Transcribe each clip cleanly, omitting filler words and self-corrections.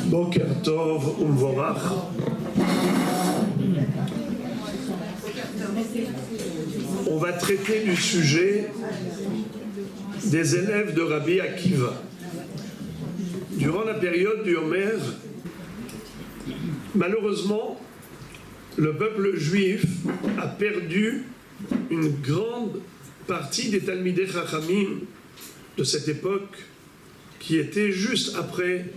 Boker Tov Umvorach. On va traiter du sujet des élèves de Rabbi Akiva. Durant la période du Homer, malheureusement, le peuple juif a perdu une grande partie des Talmidei Chachamim de cette époque qui était juste après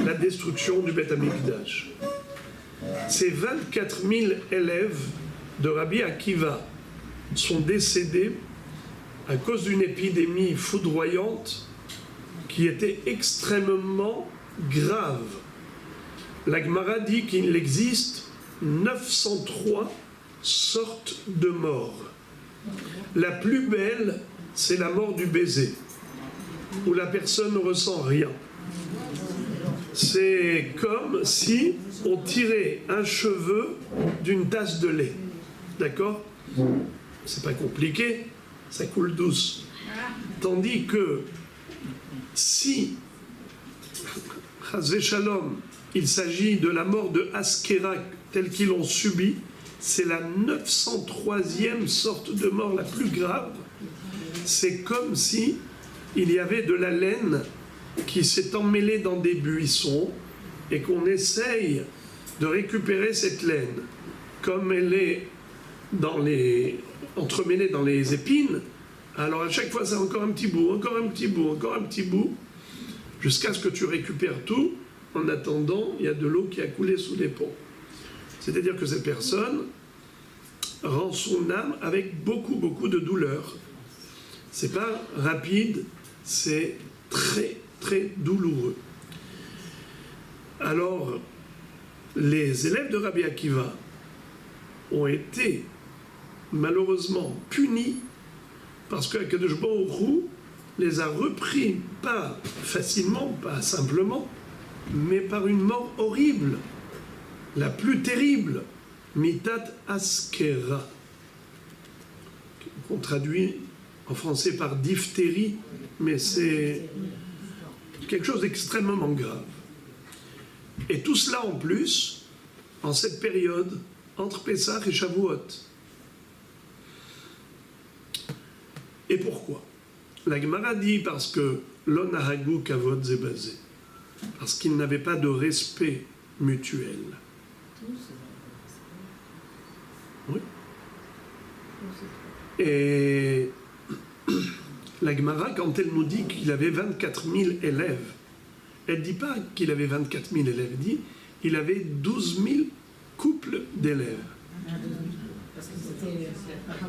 la destruction du Beth Amikdash. Ces 24 000 élèves de Rabbi Akiva sont décédés à cause d'une épidémie foudroyante qui était extrêmement grave. La Gemara dit qu'il existe 903 sortes de morts. La plus belle, c'est la mort du baiser, où la personne ne ressent rien. C'est comme si on tirait un cheveu d'une tasse de lait. D'accord ? C'est pas compliqué, ça coule douce. Tandis que si, Chazvé Shalom, il s'agit de la mort de Askera telle qu'ils l'ont subie, c'est la 903e sorte de mort la plus grave. C'est comme si il y avait de la laine qui s'est emmêlée dans des buissons et qu'on essaye de récupérer cette laine. Comme elle est entremêlée dans les épines, alors à chaque fois c'est encore un petit bout, encore un petit bout, encore un petit bout, jusqu'à ce que tu récupères tout. En attendant, il y a de l'eau qui a coulé sous les ponts. C'est-à-dire que cette personne rend son âme avec beaucoup, beaucoup de douleur. C'est pas rapide, c'est très, très douloureux. Alors, les élèves de Rabbi Akiva ont été malheureusement punis parce que Akadosh Baruch Hu les a repris, pas facilement, pas simplement, mais par une mort horrible, la plus terrible, Mitat Askera, qu'on traduit en français par diphtérie, mais c'est quelque chose d'extrêmement grave. Et tout cela en plus, en cette période, entre Pessah et Shavuot. Et pourquoi ? La Gemara dit parce que l'onahagu kavod zebazé, parce qu'ils n'avaient pas de respect mutuel. Oui. Et la Gemara, quand elle nous dit qu'il avait 24 000 élèves, elle ne dit pas qu'il avait 24 000 élèves, elle dit qu'il avait 12 000 couples d'élèves.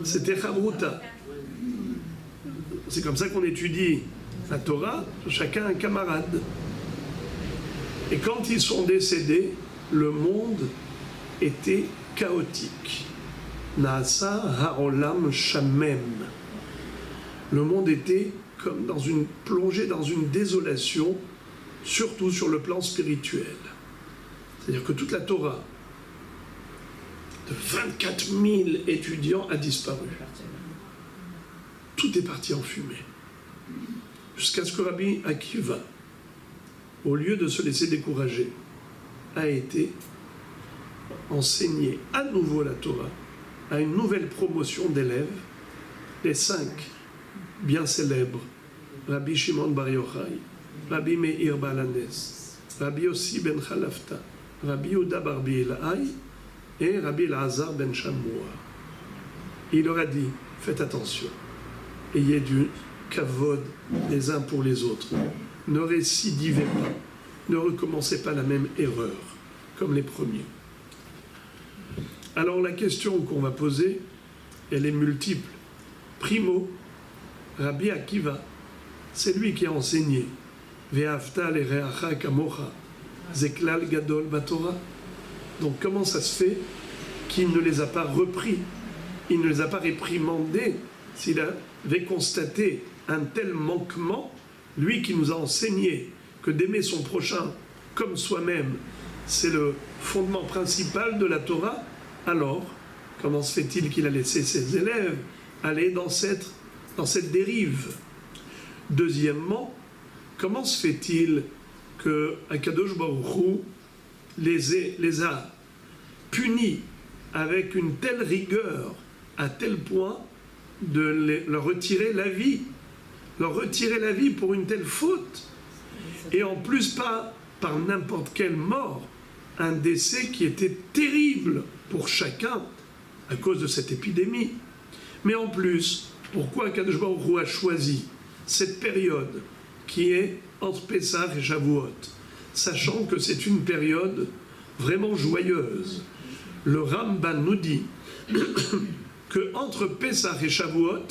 C'était Chavruta. C'est comme ça qu'on étudie la Torah, chacun un camarade. Et quand ils sont décédés, le monde était chaotique. Naasa ha'olam shamem. Le monde était comme plongé dans une désolation, surtout sur le plan spirituel. C'est-à-dire que toute la Torah, de 24 000 étudiants, a disparu. Tout est parti en fumée. Jusqu'à ce que Rabbi Akiva, au lieu de se laisser décourager, a été enseigné à nouveau la Torah à une nouvelle promotion d'élèves, les 5 bien célèbres, Rabbi Shimon Bar Yochai, Rabbi Meir Baal Hanes, Rabbi Yossi ben Chalafta, Rabbi Yehuda bar Bilhai et Rabbi Elazar ben Shammua. Il leur a dit, faites attention, ayez du kavod les uns pour les autres, ne récidivez pas, ne recommencez pas la même erreur comme les premiers. Alors la question qu'on va poser, elle est multiple. Primo, Rabbi Akiva, c'est lui qui a enseigné Ve'afta le'reacha kamocha, zeklal gadol batorah. Donc comment ça se fait qu'il ne les a pas repris, il ne les a pas réprimandés, s'il avait constaté un tel manquement, lui qui nous a enseigné que d'aimer son prochain comme soi-même, c'est le fondement principal de la Torah. Alors, comment se fait-il qu'il a laissé ses élèves aller dans cette dérive ? Deuxièmement, comment se fait-il que Akadosh Baruch Hu les a punis avec une telle rigueur, à tel point de leur retirer la vie. Leur retirer la vie pour une telle faute. Et en plus, pas par n'importe quelle mort, un décès qui était terrible pour chacun à cause de cette épidémie. Mais en plus, pourquoi Akadosh Baruch Hu a choisi cette période qui est entre Pessah et Shavuot, sachant que c'est une période vraiment joyeuse? Le Ramban nous dit que entre Pessah et Shavuot,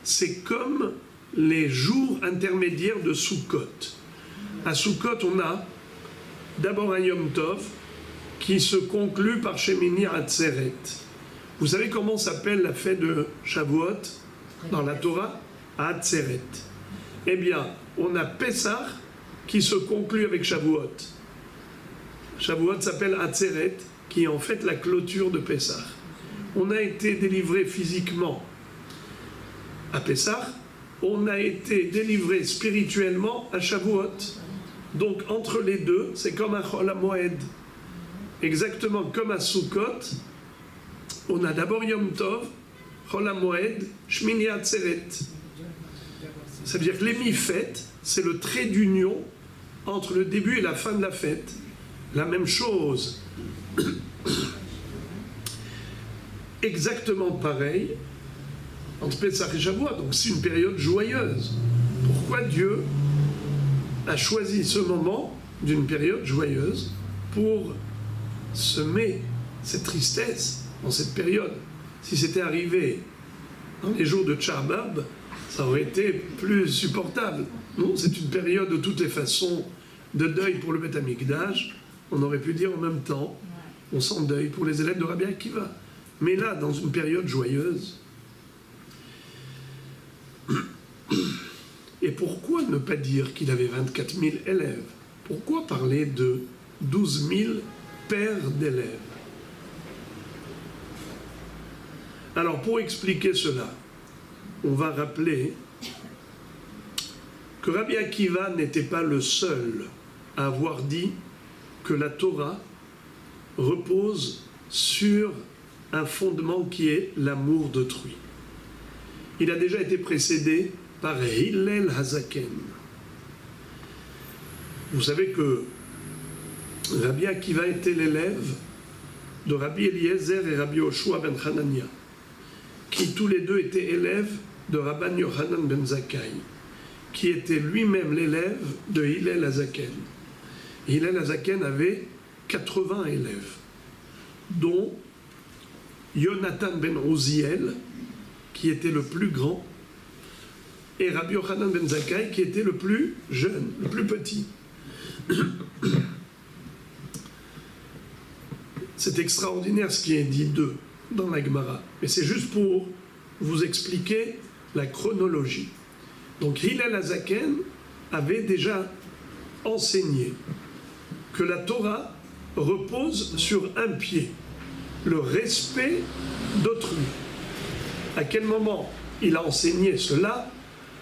c'est comme les jours intermédiaires de Sukkot. À Sukkot, on a d'abord un Yom Tov qui se conclut par Shemini Atzeret. Vous savez comment s'appelle la fête de Shavuot dans la Torah? Atzeret. Eh bien, on a Pessah qui se conclut avec Shavuot. Shavuot s'appelle Atzeret, qui est en fait la clôture de Pessah. On a été délivré physiquement à Pessah, on a été délivré spirituellement à Shavuot. Donc entre les deux, c'est comme un Chol HaMoed. Exactement comme à Sukkot, on a d'abord Yom Tov, Chol HaMoed, Shmini Atzeret. Ça veut dire que l'émi-fête, c'est le trait d'union entre le début et la fin de la fête. La même chose. Exactement pareil entre Pessah et Shavuot. Donc c'est une période joyeuse. Pourquoi Dieu a choisi ce moment d'une période joyeuse pour semer cette tristesse dans cette période? Si c'était arrivé dans les jours de Tcharbab, ça aurait été plus supportable. Non, c'est une période de toutes les façons de deuil pour le Beth Amikdash. On aurait pu dire en même temps, on s'endeuille pour les élèves de Rabbi Akiva. Mais là, dans une période joyeuse. Et pourquoi ne pas dire qu'il avait 24 000 élèves? Pourquoi parler de 12 000 pères d'élèves? Alors, pour expliquer cela, on va rappeler que Rabbi Akiva n'était pas le seul à avoir dit que la Torah repose sur un fondement qui est l'amour d'autrui. Il a déjà été précédé par Hillel Hazaken. Vous savez que Rabbi Akiva était l'élève de Rabbi Eliezer et Rabbi Yoshua ben Hanania, qui tous les deux étaient élèves de Rabban Yochanan ben Zakkai, qui était lui-même l'élève de Hillel Hazaken. Hillel Hazaken avait 80 élèves, dont Yonatan ben Uziel, qui était le plus grand, et Rabbi Yochanan ben Zakkai, qui était le plus jeune, le plus petit. C'est extraordinaire ce qui est dit d'eux dans la Gemara, mais c'est juste pour vous expliquer la chronologie. Donc Hillel Hazaken avait déjà enseigné que la Torah repose sur un pied, le respect d'autrui. À quel moment il a enseigné cela?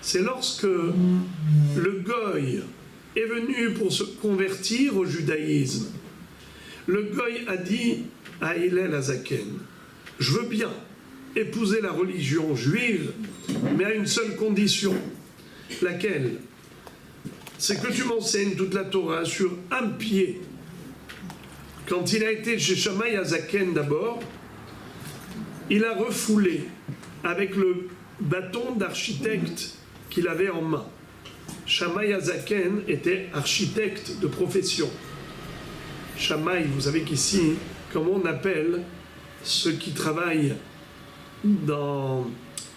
C'est lorsque le Goy est venu pour se convertir au judaïsme. Le Goy a dit à Hillel Hazaken: je veux bien épouser la religion juive, mais à une seule condition. Laquelle? C'est que tu m'enseignes toute la Torah sur un pied. Quand il a été chez Shammai Hazaken d'abord, il a refoulé avec le bâton d'architecte qu'il avait en main. Shammai Hazaken était architecte de profession. Shammai, vous savez qu'ici, comment on appelle ceux qui travaillent dans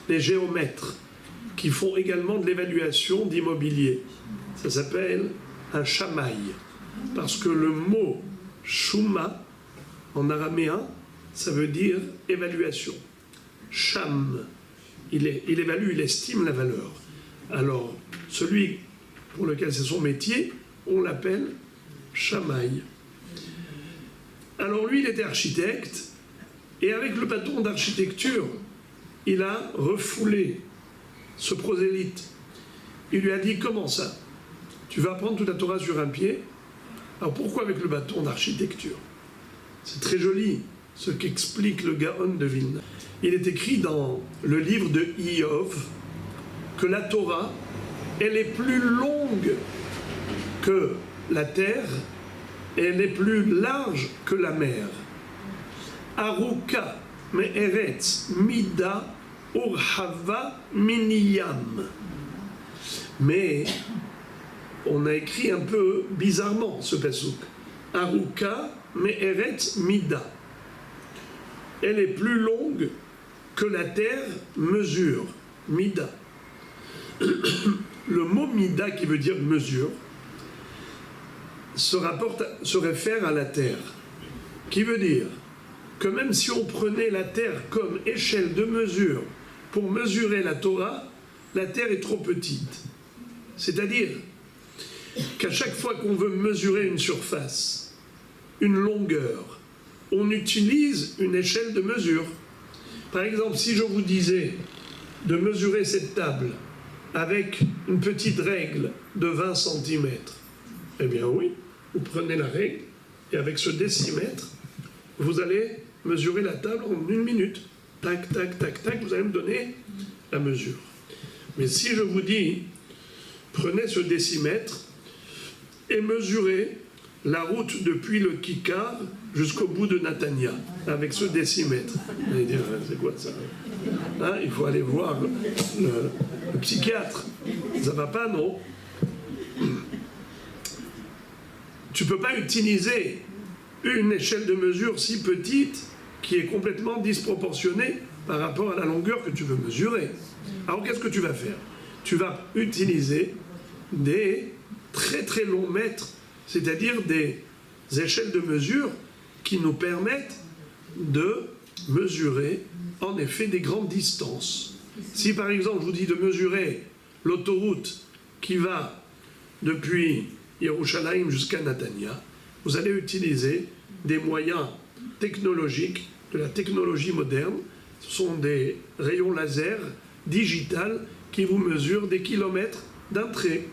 les géomètres, qui font également de l'évaluation d'immobilier? Ça s'appelle un shammai, parce que le mot shuma, en araméen, ça veut dire évaluation. Sham, il évalue, il estime la valeur. Alors, celui pour lequel c'est son métier, on l'appelle shammai. Alors lui, il était architecte, et avec le bâton d'architecture, il a refoulé ce prosélyte. Il lui a dit: comment ça? tu vas apprendre toute la Torah sur un pied. Alors pourquoi avec le bâton d'architecture? C'est très joli ce qu'explique le Gaon de Vilna. Il est écrit dans le livre de Iov que la Torah, elle est plus longue que la terre et elle est plus large que la mer. Aruka me'eretz mida urhava miniyam. Mais on a écrit un peu bizarrement ce pasuk. Aruka me'eretz mida. Elle est plus longue que la terre mesure. Mida. Le mot mida qui veut dire mesure se réfère à la terre, qui veut dire que même si on prenait la terre comme échelle de mesure pour mesurer la Torah, la terre est trop petite. C'est-à-dire qu'à chaque fois qu'on veut mesurer une surface, une longueur, on utilise une échelle de mesure. Par exemple, si je vous disais de mesurer cette table avec une petite règle de 20 cm, eh bien oui, vous prenez la règle et avec ce décimètre, vous allez mesurer la table en 1 minute. Tac, tac, tac, tac, vous allez me donner la mesure. Mais si je vous dis, prenez ce décimètre et mesurez la route depuis le Kikar jusqu'au bout de Natania, avec ce décimètre. Vous allez dire, c'est quoi ça? Hein, il faut aller voir le psychiatre. Ça va pas, non? Tu ne peux pas utiliser une échelle de mesure si petite qui est complètement disproportionnée par rapport à la longueur que tu veux mesurer. Alors qu'est-ce que tu vas faire? Tu vas utiliser des très très longs mètres, c'est-à-dire des échelles de mesure qui nous permettent de mesurer en effet des grandes distances. Si par exemple je vous dis de mesurer l'autoroute qui va depuis Yerushalayim jusqu'à Natania, vous allez utiliser des moyens technologiques, de la technologie moderne. Ce sont des rayons laser digital qui vous mesurent des kilomètres d'un trait.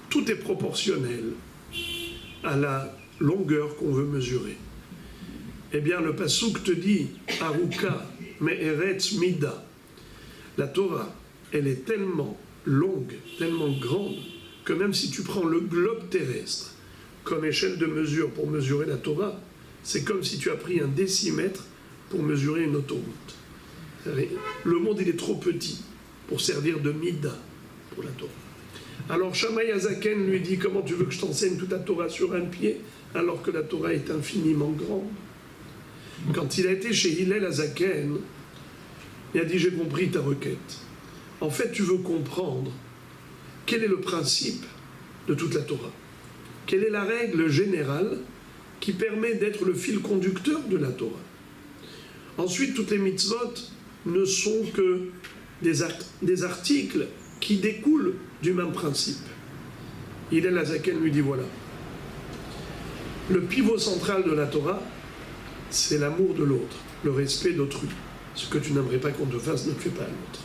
Tout est proportionnel à la longueur qu'on veut mesurer. Eh bien, le pasuk te dit Aruka me'eretz mida. La Torah, elle est tellement longue, tellement grande, que même si tu prends le globe terrestre comme échelle de mesure pour mesurer la Torah, c'est comme si tu as pris un décimètre pour mesurer une autoroute. Le monde, il est trop petit pour servir de mida pour la Torah. Alors Shammai Azaken lui dit, comment tu veux que je t'enseigne toute la Torah sur un pied alors que la Torah est infiniment grande? Quand il a été chez Hillel Azaken, il a dit, j'ai compris ta requête. En fait, tu veux comprendre quel est le principe de toute la Torah. Quelle est la règle générale qui permet d'être le fil conducteur de la Torah. Ensuite, toutes les mitzvot ne sont que des articles qui découlent du même principe. Hillel Azaken lui dit, voilà, le pivot central de la Torah, c'est l'amour de l'autre, le respect d'autrui. Ce que tu n'aimerais pas qu'on te fasse, ne le fais pas à l'autre.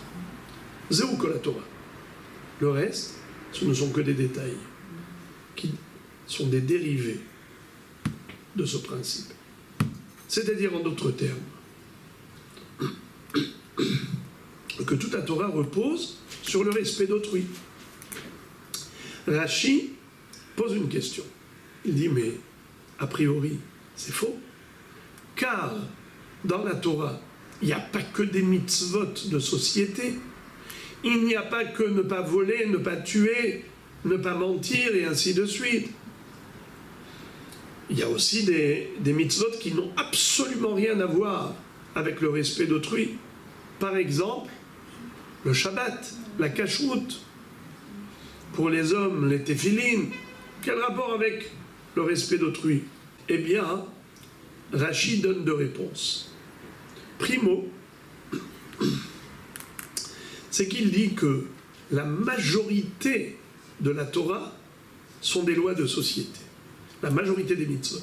Zéou que la Torah. Le reste, ce ne sont que des détails qui sont des dérivés de ce principe. C'est-à-dire, en d'autres termes, que toute la Torah repose sur le respect d'autrui. Rashi pose une question. Il dit, mais a priori, c'est faux. Car dans la Torah, il n'y a pas que des mitzvot de société. Il n'y a pas que ne pas voler, ne pas tuer, ne pas mentir et ainsi de suite. Il y a aussi des mitzvot qui n'ont absolument rien à voir avec le respect d'autrui. Par exemple, le Shabbat, la kashrut. Pour les hommes, les téphilines. Quel rapport avec le respect d'autrui? Eh bien, Rashi donne deux réponses. Primo, c'est qu'il dit que la majorité de la Torah sont des lois de société. La majorité des mitzvot.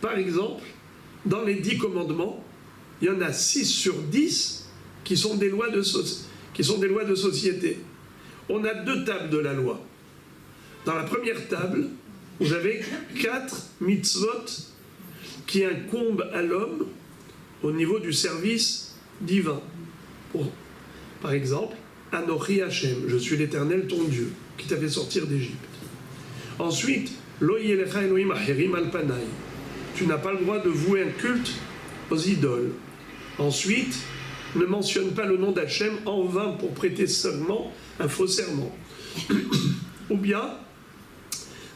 Par exemple, dans les 10 commandements, il y en a 6 sur 10 qui sont des lois de société. on a 2 tables de la loi. Dans la première table, vous avez 4 mitzvot qui incombent à l'homme au niveau du service divin. Par exemple, Anochi Hashem, je suis l'Éternel ton Dieu, qui t'a fait sortir d'Égypte. Ensuite, Lo yelecha Elohim acherim al panai, tu n'as pas le droit de vouer un culte aux idoles. Ensuite, ne mentionne pas le nom d'Hachem en vain pour prêter seulement un faux serment. Ou bien,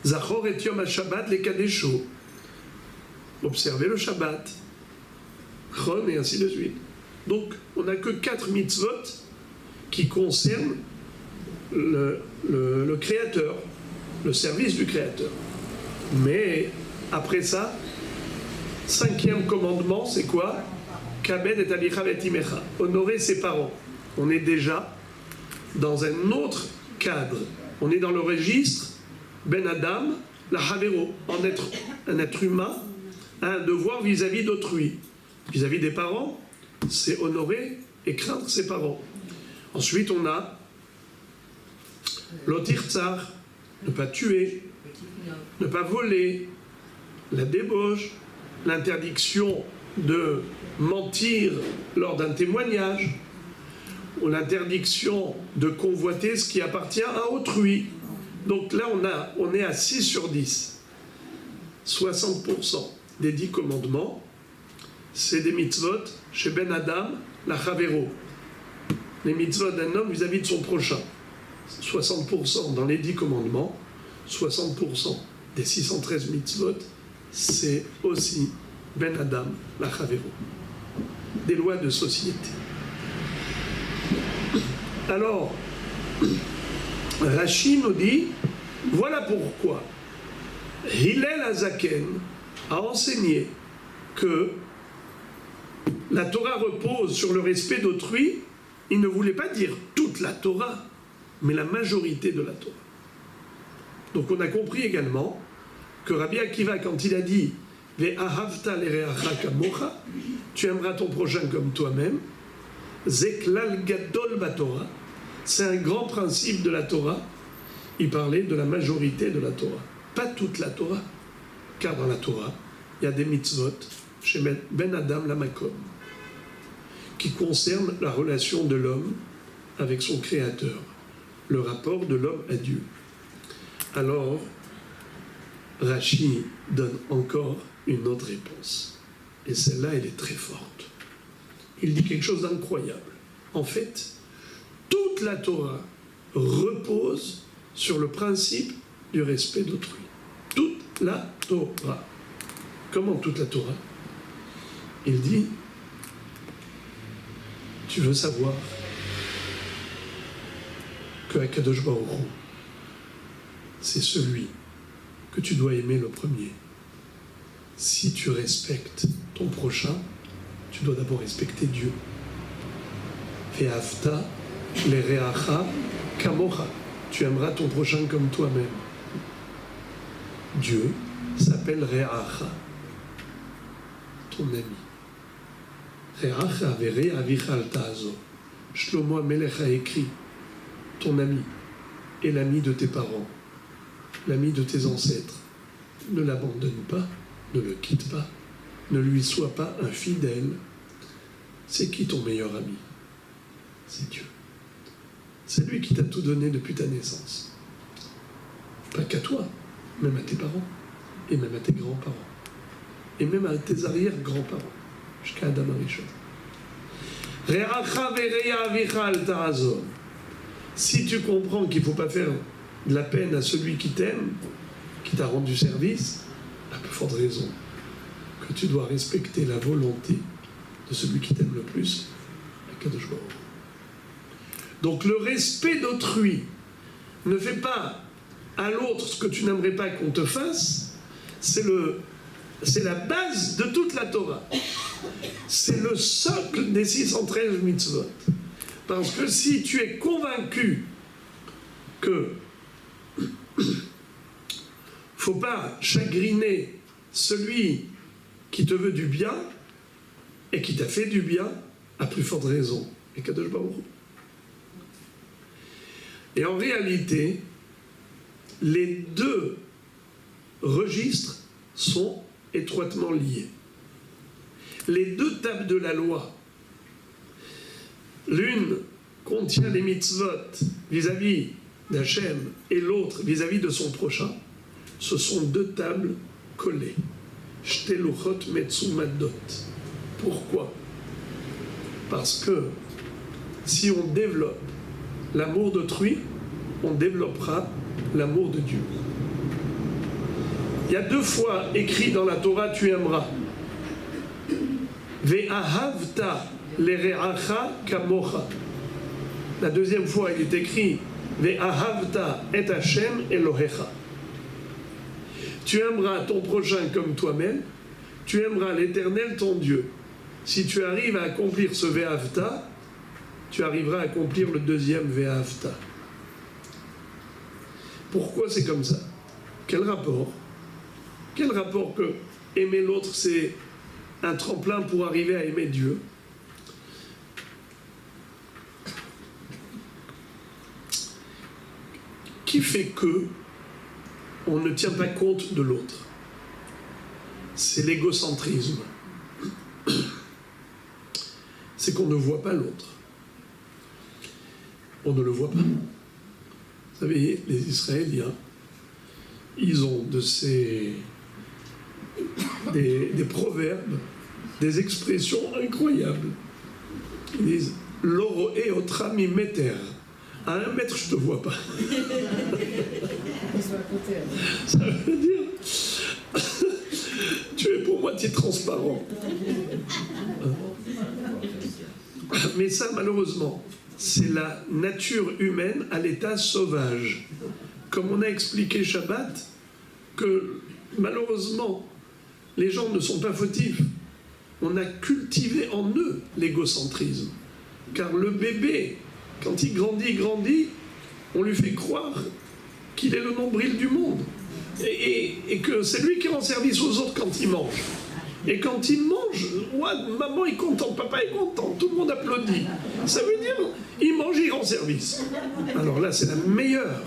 Zachor et Yom HaShabbat les Kadesho, observer le Shabbat, Chon et ainsi de suite. Donc, on n'a que 4 mitzvot qui concernent le Créateur, le service du Créateur. Mais après ça, 5e commandement, c'est quoi? Kabed et abicha et imecha, honorer ses parents. On est déjà dans un autre cadre. On est dans le registre Ben Adam, la Havero, un être humain a un devoir vis-à-vis d'autrui. Vis-à-vis des parents, c'est honorer et craindre ses parents. Ensuite, on a l'otir tsar, ne pas tuer, ne pas voler, la débauche, l'interdiction de mentir lors d'un témoignage, ou l'interdiction de convoiter ce qui appartient à autrui. Donc là, on est à 6 sur 10. 60% des 10 commandements, c'est des mitzvot chez Ben Adam, la Chavero. Les mitzvot d'un homme vis-à-vis de son prochain. 60% dans les 10 commandements, 60% des 613 mitzvot, c'est aussi Ben Adam, la Chavero. Des lois de société. Alors, Rashi nous dit, voilà pourquoi Hillel Hazaken a enseigné que la Torah repose sur le respect d'autrui. Il ne voulait pas dire toute la Torah, mais la majorité de la Torah. Donc on a compris également que Rabbi Akiva, quand il a dit Ve'ahavta l'ereacha kamocha, tu aimeras ton prochain comme toi-même, Zeklal Gadol Batorah, c'est un grand principe de la Torah. Il parlait de la majorité de la Torah, pas toute la Torah, car dans la Torah, il y a des mitzvot chez Ben Adam la Makom qui concernent la relation de l'homme avec son Créateur, le rapport de l'homme à Dieu. Alors, Rashi donne encore une autre réponse, et celle-là, elle est très forte. Il dit quelque chose d'incroyable. En fait, toute la Torah repose sur le principe du respect d'autrui. Toute la Torah. Comment toute la Torah? Il dit, tu veux savoir que Akadosh Baruch Hu, c'est celui que tu dois aimer le premier. Si tu respectes ton prochain, tu dois d'abord respecter Dieu. Ve'afta l'ereacha kamocha. Tu aimeras ton prochain comme toi-même. Dieu s'appelle Re'acha, ton ami. Re'acha ve're avichal ta'azo. Shlomo HaMelech a écrit, ton ami est l'ami de tes parents, l'ami de tes ancêtres. Ne l'abandonne pas, ne le quitte pas, ne lui sois pas infidèle. C'est qui ton meilleur ami? C'est Dieu. C'est lui qui t'a tout donné depuis ta naissance. Pas qu'à toi, même à tes parents, et même à tes grands-parents, et même à tes arrière-grands-parents, jusqu'à Adam Arishon. Re'acha ve'reya avicha al ta'azon. Si tu comprends qu'il ne faut pas faire de la peine à celui qui t'aime, qui t'a rendu service, à plus forte raison que tu dois respecter la volonté de celui qui t'aime le plus, Akadosh Baruch Hu. Donc le respect d'autrui ne fait pas à l'autre ce que tu n'aimerais pas qu'on te fasse, c'est la base de toute la Torah. C'est le socle des 613 mitzvot. Parce que si tu es convaincu que faut pas chagriner celui qui te veut du bien et qui t'a fait du bien, à plus forte raison. Et Kadosh Baruch Hu. Et en réalité, les deux registres sont étroitement liés. Les deux tables de la loi, l'une contient les mitzvot vis-à-vis d'Hachem et l'autre vis-à-vis de son prochain, ce sont deux tables collées. Shte luchot metzumadot. Pourquoi? Parce que si on développe l'amour d'autrui, on développera l'amour de Dieu. Il y a deux fois écrit dans la Torah, tu aimeras. Ve'ahavta lere'acha kamocha. La deuxième fois, il est écrit Ve'ahavta et Hashem Elohecha. Tu aimeras ton prochain comme toi-même, tu aimeras l'Éternel ton Dieu. Si tu arrives à accomplir ce Ve'ahavta, tu arriveras à accomplir le deuxième Ve'ahavta. Pourquoi c'est comme ça? Quel rapport? Quel rapport que aimer l'autre, c'est un tremplin pour arriver à aimer Dieu? Qui fait que on ne tient pas compte de l'autre? C'est l'égocentrisme. C'est qu'on ne voit pas l'autre. On ne le voit pas. Vous savez, les Israéliens, ils ont des proverbes, des expressions incroyables. Ils disent « L'oro e otra mi meter ». À 1 mètre, je ne te vois pas. Ça veut dire, tu es pour moitié transparent. Mais ça, malheureusement, c'est la nature humaine à l'état sauvage. Comme on a expliqué Shabbat, que malheureusement, les gens ne sont pas fautifs. On a cultivé en eux l'égocentrisme. Car le bébé, quand il grandit, on lui fait croire qu'il est le nombril du monde. Et que c'est lui qui rend service aux autres quand il mange. Et quand il mange, ouais, maman est contente, papa est content, tout le monde applaudit. Ça veut dire, il mange, il rend service. Alors là, c'est la meilleure.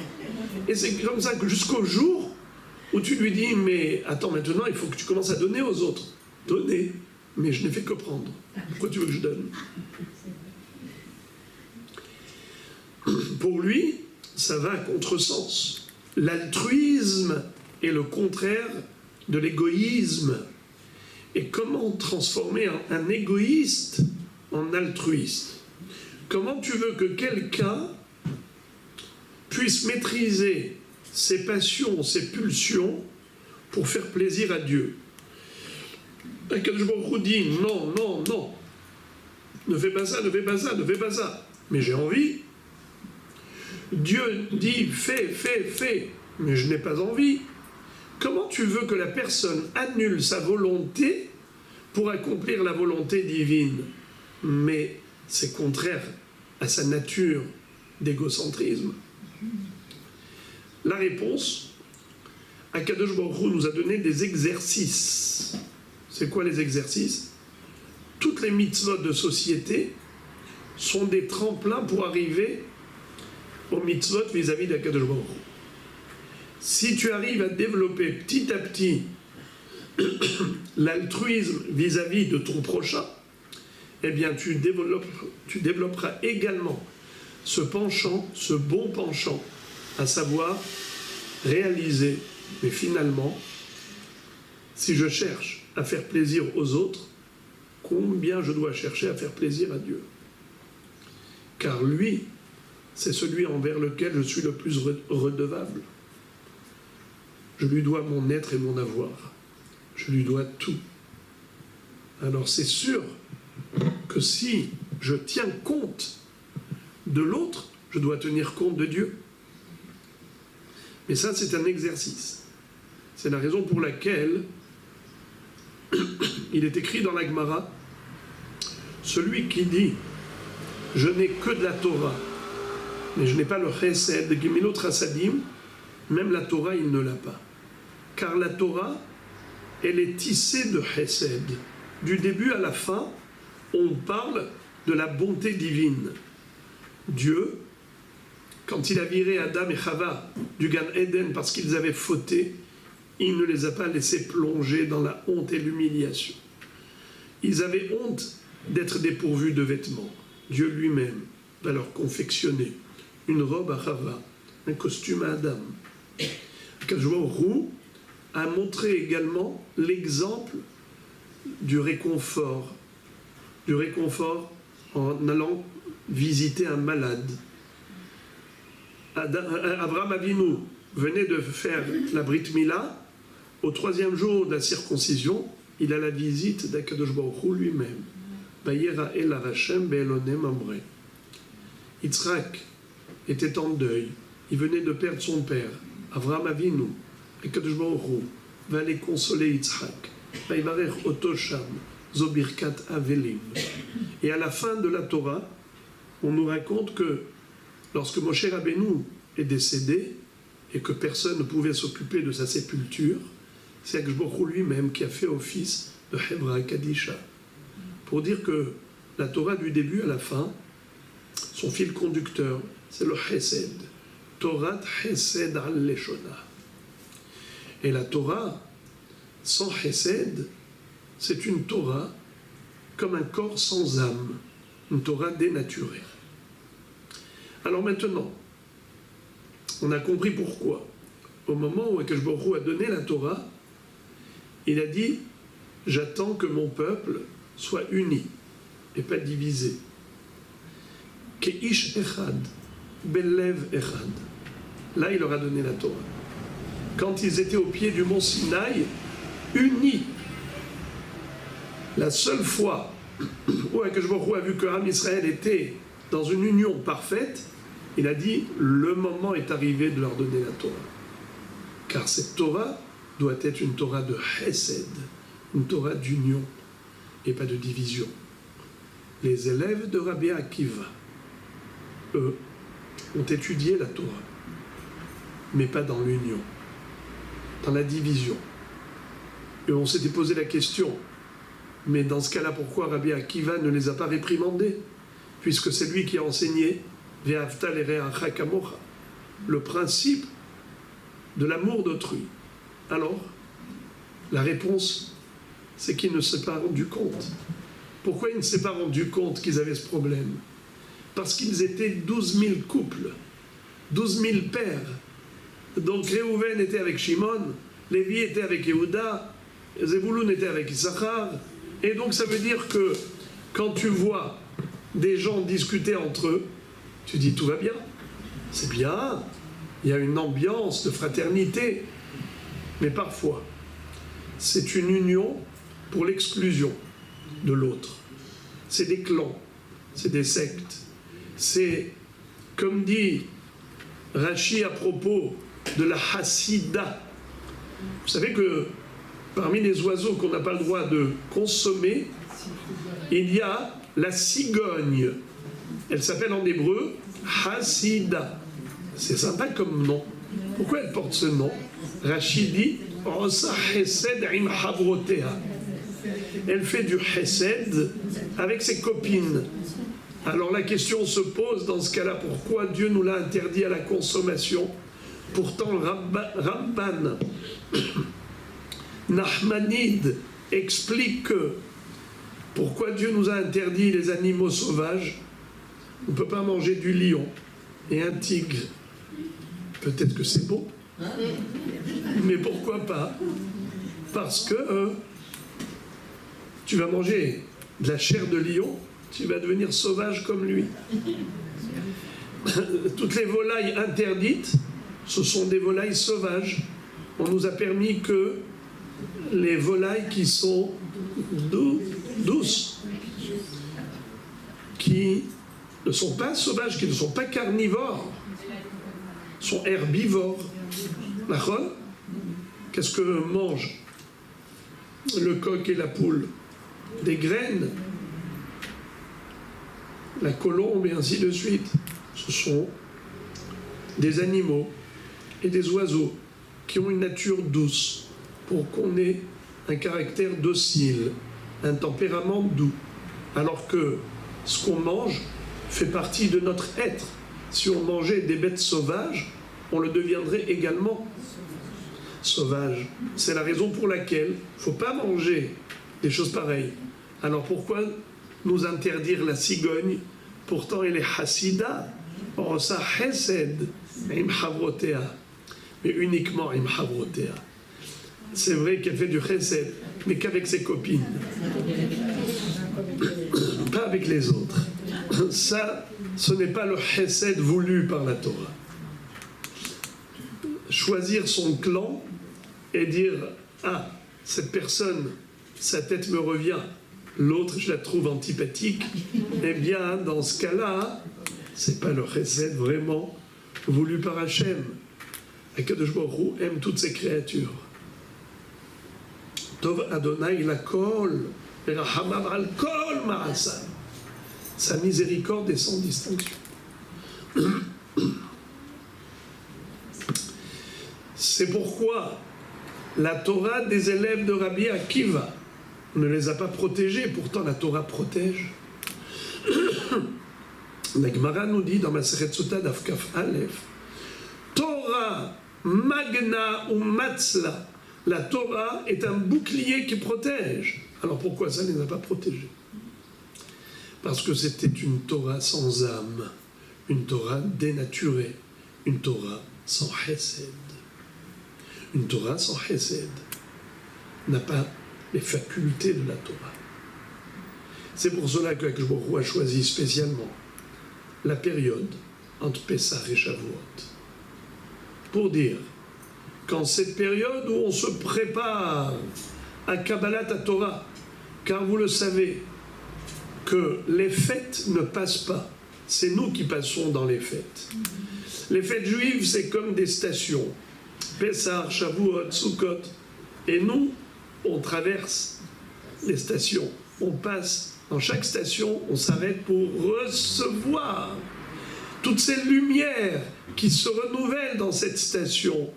Et c'est comme ça que jusqu'au jour où tu lui dis, mais attends, maintenant, il faut que tu commences à donner aux autres. Donner, mais je n'ai fait que prendre. Pourquoi tu veux que je donne? Pour lui, ça va à contresens. L'altruisme est le contraire de l'égoïsme. Et comment transformer un égoïste en altruiste? Comment tu veux que quelqu'un puisse maîtriser ses passions, ses pulsions pour faire plaisir à Dieu? Akadosh Baruch Hu dit non, non, non. Ne fais pas ça, ne fais pas ça, ne fais pas ça. Mais j'ai envie. Dieu dit fais, fais, fais. Mais je n'ai pas envie. Comment tu veux que la personne annule sa volonté pour accomplir la volonté divine? Mais c'est contraire à sa nature d'égocentrisme. La réponse, Akadosh Baruch Hu nous a donné des exercices. C'est quoi les exercices? Toutes les mitzvot de société sont des tremplins pour arriver aux mitzvot vis-à-vis d'Akadosh Baruch Hu. Si tu arrives à développer petit à petit l'altruisme vis-à-vis de ton prochain, eh bien tu développeras également ce penchant, ce bon penchant, à savoir réaliser, mais finalement, si je cherche à faire plaisir aux autres, combien je dois chercher à faire plaisir à Dieu? Car lui, c'est celui envers lequel je suis le plus redevable. Je lui dois mon être et mon avoir. Je lui dois tout. Alors c'est sûr que si je tiens compte de l'autre, je dois tenir compte de Dieu. Mais ça, c'est un exercice. C'est la raison pour laquelle il est écrit dans la Gemara, celui qui dit « Je n'ai que de la Torah, mais je n'ai pas le chesed, de Gemilot Chassadim », même la Torah, il ne l'a pas. Car la Torah, elle est tissée de chesed. Du début à la fin, on parle de la bonté divine. Dieu quand il a viré Adam et Chava du Gan Eden parce qu'ils avaient fauté, il ne les a pas laissés plonger dans la honte et l'humiliation. Ils avaient honte d'être dépourvus de vêtements. Dieu lui-même va leur confectionner une robe à Chava, un costume à Adam. Akadosh Baruch Hu a montré également l'exemple du réconfort en allant visiter un malade. Abraham Avinu venait de faire la Brit Mila. Au 3e jour de la circoncision, il a la visite d'Akadosh Baruch Hu lui-même. Vayera el Hashem be'elonem amre. Yitzhak était en deuil. Il venait de perdre son père. Abraham Avinu, Akadosh Baruch Hu, va aller consoler Yitzhak. Vayivarech oto sham, zo birkat avelim. Et à la fin de la Torah, on nous raconte que lorsque Moshe Rabbeinu est décédé et que personne ne pouvait s'occuper de sa sépulture, c'est Akadosh Baruch Hu lui-même qui a fait office de Hebra Kadisha. Pour dire que la Torah du début à la fin, son fil conducteur, c'est le Chesed. Torah Chesed al Leshona. Et la Torah, sans Chesed, c'est une Torah comme un corps sans âme, une Torah dénaturée. Alors maintenant, on a compris pourquoi. Au moment où Akadosh Baruch Hu a donné la Torah, il a dit « J'attends que mon peuple soit uni et pas divisé. Keish echad, belev echad. » Là, il leur a donné la Torah. Quand ils étaient au pied du mont Sinaï, unis. La seule fois où Akadosh Baruch Hu a vu que Am Israël était dans une union parfaite, il a dit « Le moment est arrivé de leur donner la Torah. » Car cette Torah doit être une Torah de Chesed, une Torah d'union et pas de division. Les élèves de Rabbi Akiva, eux, ont étudié la Torah, mais pas dans l'union, dans la division. Et on s'était posé la question, mais dans ce cas-là, pourquoi Rabbi Akiva ne les a pas réprimandés, puisque c'est lui qui a enseigné Ve'ahavta l'ereacha kamocha, le principe de l'amour d'autrui. Alors, la réponse, c'est qu'il ne s'est pas rendu compte. Pourquoi il ne s'est pas rendu compte qu'ils avaient ce problème? Parce qu'ils étaient 12 000 couples, 12 000 pères. Donc Réhouven était avec Shimon, Lévi était avec Yehuda, Zebouloun était avec Issachar. Et donc ça veut dire que quand tu vois des gens discuter entre eux, tu dis tout va bien, c'est bien, il y a une ambiance de fraternité. Mais parfois, c'est une union pour l'exclusion de l'autre. C'est des clans, c'est des sectes. C'est, comme dit Rashi à propos de la Hassida. Vous savez que parmi les oiseaux qu'on n'a pas le droit de consommer, il y a la cigogne. Elle s'appelle en hébreu Hassida. C'est sympa comme nom. Pourquoi elle porte ce nom? Rashi dit elle fait du chesed avec ses copines. Alors la question se pose dans ce cas-là, pourquoi Dieu nous l'a interdit à la consommation? Pourtant Ramban Nachmanide explique que pourquoi Dieu nous a interdit les animaux sauvages. On ne peut pas manger du lion et un tigre. Peut-être que c'est bon, mais pourquoi pas? Parce que tu vas manger de la chair de lion, tu vas devenir sauvage comme lui. Toutes les volailles interdites, ce sont des volailles sauvages. On nous a permis que les volailles qui sont douces, qui ne sont pas sauvages, qui ne sont pas carnivores, sont herbivores. Qu'est-ce que mangent le coq et la poule? Des graines, la colombe et ainsi de suite. Ce sont des animaux et des oiseaux qui ont une nature douce pour qu'on ait un caractère docile, un tempérament doux. Alors que ce qu'on mange fait partie de notre être. si on mangeait des bêtes sauvages, on le deviendrait également sauvage. C'est la raison pour laquelle il ne faut pas manger des choses pareilles. Alors pourquoi nous interdire la cigogne? Pourtant elle est hassida, ça chesed, im havrotea, mais uniquement im havrotea. C'est vrai qu'elle fait du chesed, mais qu'avec ses copines, pas avec les autres. Ça, ce n'est pas le chesed voulu par la Torah. Choisir son clan et dire « Ah, cette personne, sa tête me revient, l'autre, je la trouve antipathique », eh bien, dans ce cas-là, c'est pas le chesed vraiment voulu par Hachem. Akadosh Baruch Hu aime toutes ses créatures. Tov Adonai lakol, v'rachamav al kol ma'asav. Sa miséricorde est sans distinction. C'est pourquoi la Torah des élèves de Rabbi Akiva ne les a pas protégés, pourtant la Torah protège. La Gemara nous dit dans Masechet Sota Daf Kaf Aleph, Torah magna ou matzla, la Torah est un bouclier qui protège. Alors pourquoi ça ne les a pas protégés? Parce que c'était une Torah sans âme, une Torah dénaturée, une Torah sans chesed. Une Torah sans chesed n'a pas les facultés de la Torah. C'est pour cela que Akadosh Baruch Hu a choisi spécialement la période entre Pessah et Shavuot. Pour dire qu'en cette période où on se prépare à Kabbalat Torah, car vous le savez, que les fêtes ne passent pas. C'est nous qui passons dans les fêtes. Les fêtes juives, c'est comme des stations. Pessah, Shavuot, Sukkot. Et nous, on traverse les stations. On passe dans chaque station, on s'arrête pour recevoir toutes ces lumières qui se renouvellent dans cette station.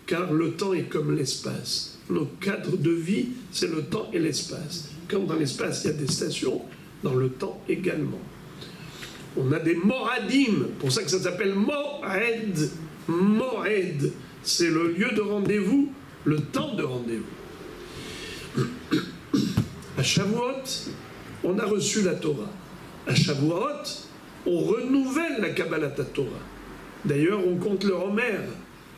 Car le temps est comme l'espace. Nos cadres de vie, c'est le temps et l'espace. Comme dans l'espace, il y a des stations, dans le temps également. On a des moradim, pour ça que ça s'appelle moed. Moed, c'est le lieu de rendez-vous, le temps de rendez-vous. À Shavuot, on a reçu la Torah. À Shavuot, on renouvelle la Kabbalat Torah. D'ailleurs, on compte le Homer,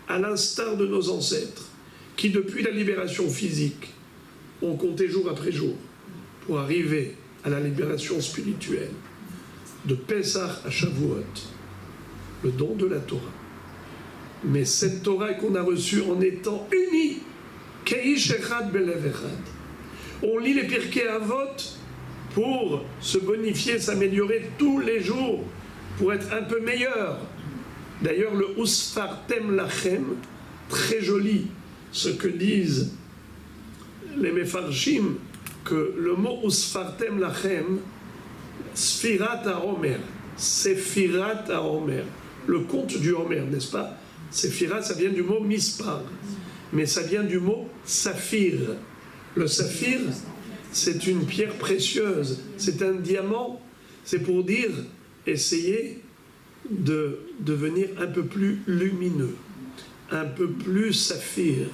à l'instar de nos ancêtres, qui depuis la libération physique, ont compté jour après jour, pour arriver à la libération spirituelle, de Pessah à Shavuot, le don de la Torah. Mais cette Torah qu'on a reçue en étant unis, Keish Echad Belev Echad. On lit les Pirkei Avot pour se bonifier, s'améliorer tous les jours, pour être un peu meilleur. D'ailleurs, le Usfartem Lachem, très joli, ce que disent les Mefarshim, que le mot Usfartem Lachem, Sfirat HaOmer, Sephirat HaOmer, le conte du Homer, n'est-ce pas? Sephirat, ça vient du mot Mispar, mais ça vient du mot Saphir. Le saphir, c'est une pierre précieuse, c'est un diamant, c'est pour dire, essayer de devenir un peu plus lumineux, un peu plus saphir.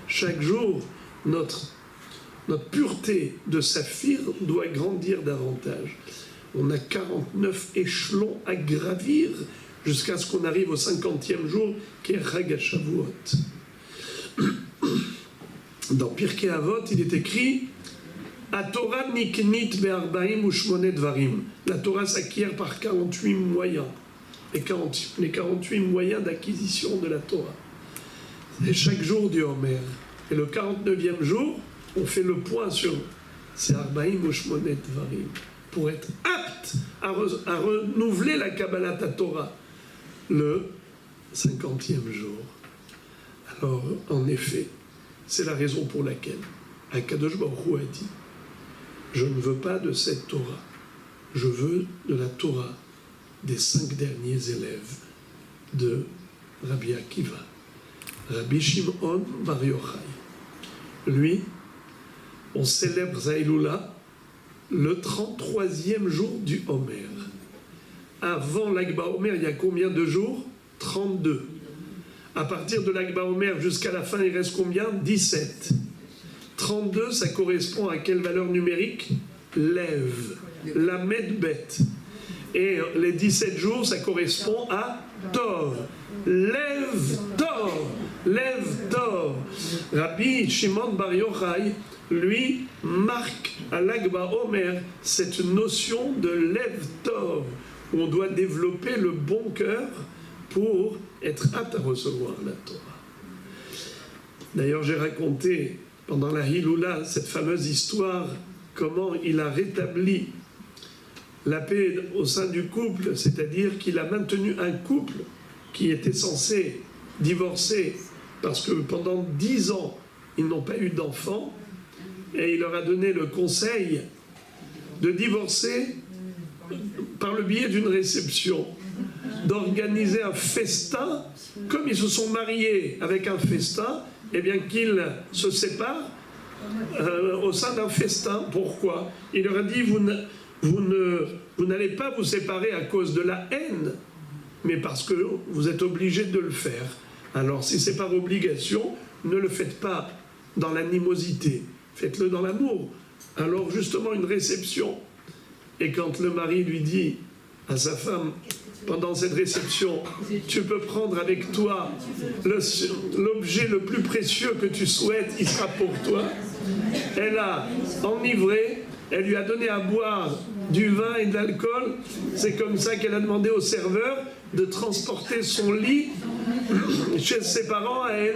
Chaque jour, notre pureté de saphir doit grandir davantage. On a 49 échelons à gravir jusqu'à ce qu'on arrive au 50e jour, qui est Chag HaShavuot. Dans Pirkei Avot, il est écrit Torah niknit be'arbaim u'shmonet dvarim. La Torah s'acquiert par 48 moyens. Les 48 moyens d'acquisition de la Torah. Et chaque jour du Homer. Et le 49e jour, on fait le point sur ces arbaim u'shmonet dvarim pour être apte à renouveler la Kabbalat Torah le 50e jour. Alors, en effet, c'est la raison pour laquelle Akadosh Baruch Hu a dit « Je ne veux pas de cette Torah, je veux de la Torah des 5 derniers élèves de Rabbi Akiva, Rabbi Shimon Bar Yochai. » Lui, on célèbre Zaïloula le 33e jour du Homer. avant l'Agba Omer, il y a combien de jours? 32. À partir de l'Agba Omer jusqu'à la fin, il reste combien? 17. 32, ça correspond à quelle valeur numérique? Lève, la Medbet. Et les 17 jours, ça correspond à Tov. Lève Tov, lève Tov. Rabbi Shimon Bar Yochai, lui, marque à l'Agba Omer cette notion de lève Tov, où on doit développer le bon cœur pour être apte à recevoir la Torah. D'ailleurs, j'ai raconté pendant la Hiloula cette fameuse histoire, comment il a rétabli la paix au sein du couple, c'est-à-dire qu'il a maintenu un couple qui était censé divorcer parce que pendant 10 ans, ils n'ont pas eu d'enfants, et il leur a donné le conseil de divorcer par le biais d'une réception, d'organiser un festin, comme ils se sont mariés avec un festin, et bien qu'ils se séparent au sein d'un festin. Pourquoi? Il leur a dit, vous n'allez pas vous séparer à cause de la haine, mais parce que vous êtes obligés de le faire. Alors si c'est par obligation, ne le faites pas dans l'animosité, faites-le dans l'amour. Alors justement une réception, et quand le mari lui dit à sa femme, pendant cette réception, tu peux prendre avec toi l'objet le plus précieux que tu souhaites, il sera pour toi. Elle a enivré, elle lui a donné à boire du vin et de l'alcool. C'est comme ça qu'elle a demandé au serveur de transporter son lit chez ses parents à elle.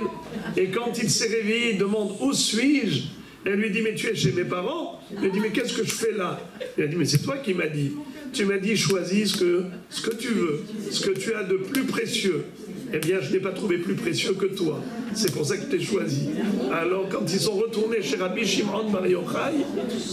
Et quand il s'est réveillé, il demande où suis-je? Elle lui dit, mais tu es chez mes parents? Il lui dit, mais qu'est-ce que je fais là? Il a dit, mais c'est toi qui m'as dit. Tu m'as dit, choisis ce que tu veux, ce que tu as de plus précieux. Eh bien, je n'ai pas trouvé plus précieux que toi. C'est pour ça que je t'ai choisi. Alors, quand ils sont retournés chez Rabbi Shimon Bar Yochai,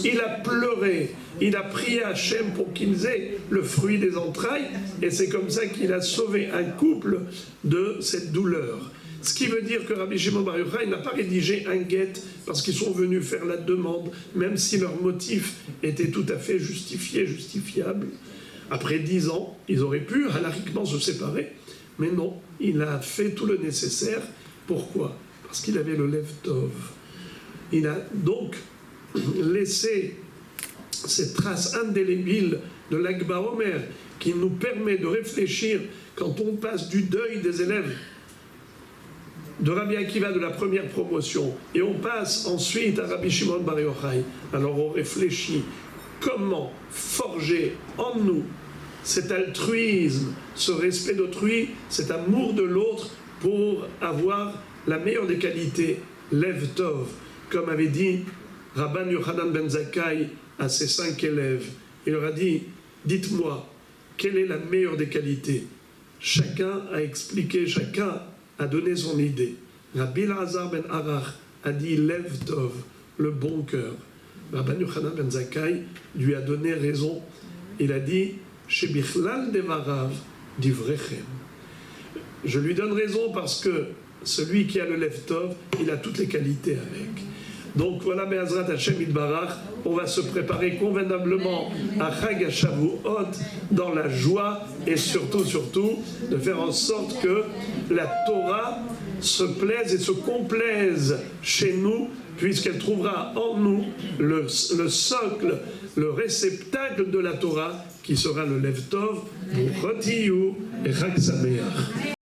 il a pleuré. Il a prié à Hachem pour qu'ils aient le fruit des entrailles. Et c'est comme ça qu'il a sauvé un couple de cette douleur. Ce qui veut dire que Rabbi Shimon Bar Yochai n'a pas rédigé un guet parce qu'ils sont venus faire la demande, même si leur motif était tout à fait justifié, justifiable. Après 10 ans, ils auraient pu halakhiquement se séparer, mais non, il a fait tout le nécessaire. Pourquoi? Parce qu'il avait le Lev Tov. Il a donc laissé cette trace indélébile de l'Agba Omer qui nous permet de réfléchir quand on passe du deuil des élèves de Rabbi Akiva de la première promotion et on passe ensuite à Rabbi Shimon Bar Yochai. Alors on réfléchit comment forger en nous cet altruisme, ce respect d'autrui, cet amour de l'autre pour avoir la meilleure des qualités, Lev Tov, comme avait dit Rabban Yochanan ben Zakkai à ses 5 élèves. Il leur a dit, dites-moi, quelle est la meilleure des qualités? Chacun a expliqué, chacun a donné son idée. Rabbi Elazar ben Arach a dit Lev Tov, le bon cœur. Rabban Yochanan ben Zakkai lui a donné raison. Il a dit Shebichlal devarav divrechem. Je lui donne raison parce que celui qui a le Lev Tov, il a toutes les qualités avec. Donc voilà, Be'ezrat Hashem Yitbarach, on va se préparer convenablement à Chag HaShavuot dans la joie et surtout, de faire en sorte que la Torah se plaise et se complaise chez nous, puisqu'elle trouvera en nous le socle, le réceptacle de la Torah qui sera le Lev Tov, pour Rotiyu et Chag Sameach.